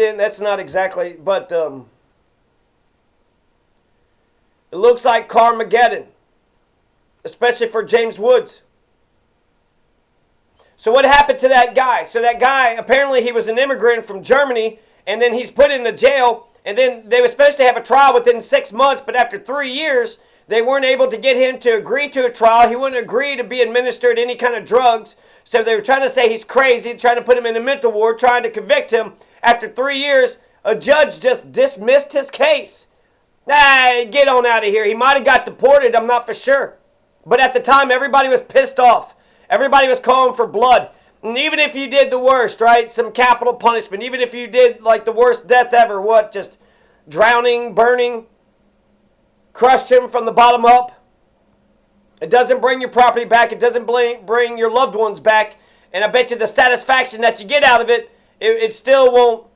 and that's not exactly, but it looks like Carmageddon, especially for James Woods. So what happened to that guy? So that guy, apparently he was an immigrant from Germany, and then he's put into jail, and then they were supposed to have a trial within 6 months, but after 3 years, they weren't able to get him to agree to a trial. He wouldn't agree to be administered any kind of drugs, so they were trying to say he's crazy, trying to put him in a mental ward, trying to convict him. After 3 years, a judge just dismissed his case. Get on out of here. He might have got deported, I'm not for sure. But at the time, everybody was pissed off. Everybody was calling for blood. And even if you did the worst, right, some capital punishment, even if you did like the worst death ever, what, just drowning, burning, crushed him from the bottom up, it doesn't bring your property back. It doesn't bring your loved ones back. And I bet you the satisfaction that you get out of it, it still won't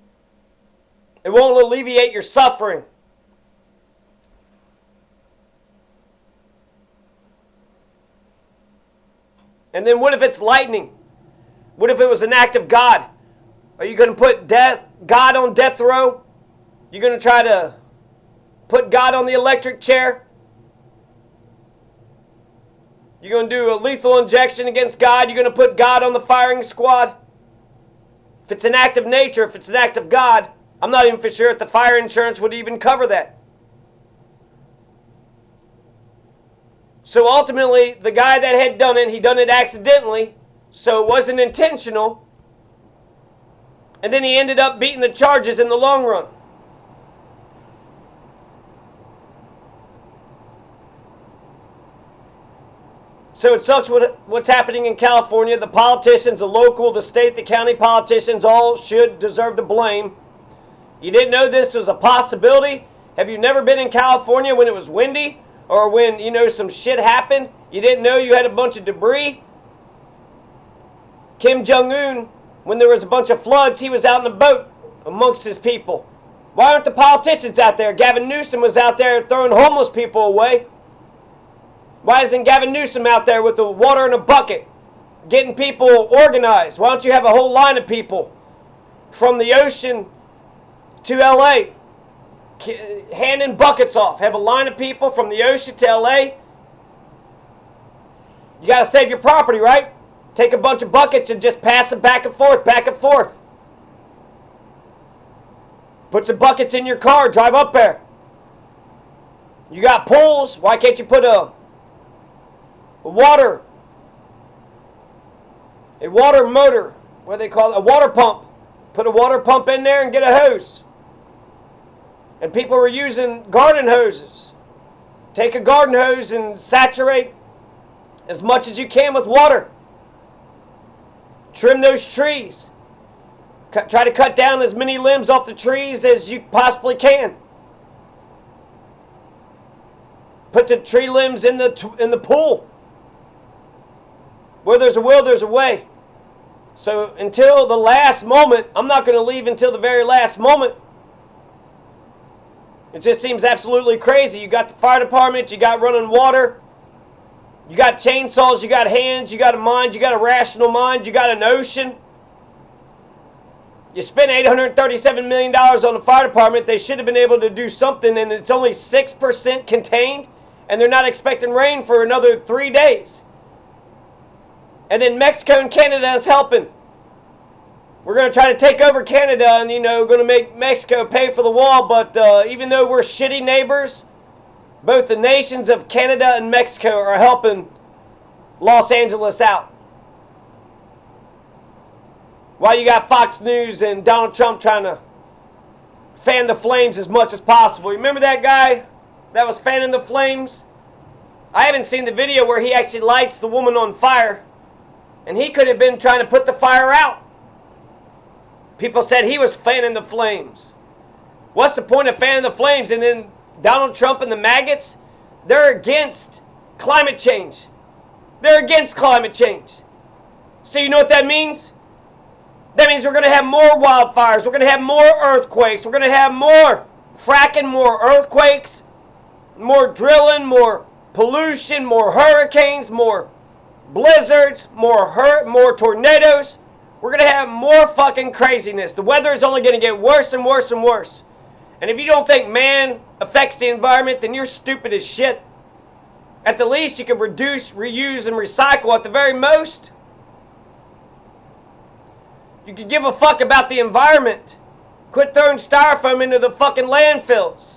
alleviate your suffering. And then what if it's lightning? What if it was an act of God? Are you going to put God on death row? You're going to try to put God on the electric chair? You're going to do a lethal injection against God? You're going to put God on the firing squad? If it's an act of nature, if it's an act of God, I'm not even for sure if the fire insurance would even cover that. So ultimately, the guy that had done it, he done it accidentally, so it wasn't intentional. And then he ended up beating the charges in the long run. So it sucks what's happening in California. The politicians, the local, the state, the county politicians all should deserve the blame. You didn't know this was a possibility? Have you never been in California when it was windy? Or when, some shit happened? You didn't know you had a bunch of debris? Kim Jong-un, when there was a bunch of floods, he was out in a boat amongst his people. Why aren't the politicians out there? Gavin Newsom was out there throwing homeless people away. Why isn't Gavin Newsom out there with the water in a bucket, getting people organized? Why don't you have a whole line of people from the ocean to LA, handing buckets off? Have a line of people from the ocean to LA. You got to save your property, right? Take a bunch of buckets and just pass them back and forth, back and forth. Put some buckets in your car, drive up there. You got pools, why can't you put a water motor, what do they call it, a water pump. Put a water pump in there and get a hose. And people were using garden hoses. Take a garden hose and saturate as much as you can with water. Trim those trees. Try to cut down as many limbs off the trees as you possibly can. Put the tree limbs in the pool. Where there's a will, there's a way. So until the last moment, I'm not going to leave until the very last moment. It just seems absolutely crazy. You got the fire department, you got running water, you got chainsaws, you got hands, you got a mind, you got a rational mind, you got an ocean. You spent $837 million on the fire department. They should have been able to do something, and it's only 6% contained, and they're not expecting rain for another 3 days. And then Mexico and Canada is helping. We're going to try to take over Canada and, going to make Mexico pay for the wall. But even though we're shitty neighbors, both the nations of Canada and Mexico are helping Los Angeles out. While you got Fox News and Donald Trump trying to fan the flames as much as possible. Remember that guy that was fanning the flames? I haven't seen the video where he actually lights the woman on fire. And he could have been trying to put the fire out. People said he was fanning the flames. What's the point of fanning the flames? And then Donald Trump and the maggots, they're against climate change. They're against climate change. So you know what that means? That means we're going to have more wildfires. We're going to have more earthquakes. We're going to have more fracking, more earthquakes, more drilling, more pollution, more hurricanes, more blizzards, more tornadoes. we're going to have more fucking craziness. The weather is only going to get worse and worse and worse. And if you don't think man affects the environment, then you're stupid as shit. At the least, you can reduce, reuse, and recycle at the very most. You can give a fuck about the environment. Quit throwing styrofoam into the fucking landfills.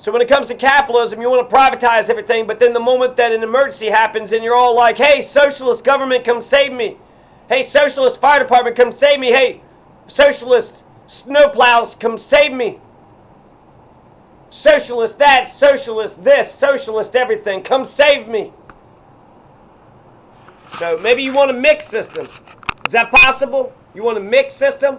So when it comes to capitalism, you want to privatize everything, but then the moment that an emergency happens and you're all like, hey, socialist government, come save me. Hey, socialist fire department, come save me. Hey, socialist snowplows, come save me. Socialist that, socialist this, socialist everything, come save me. So maybe you want a mixed system. Is that possible? You want a mixed system?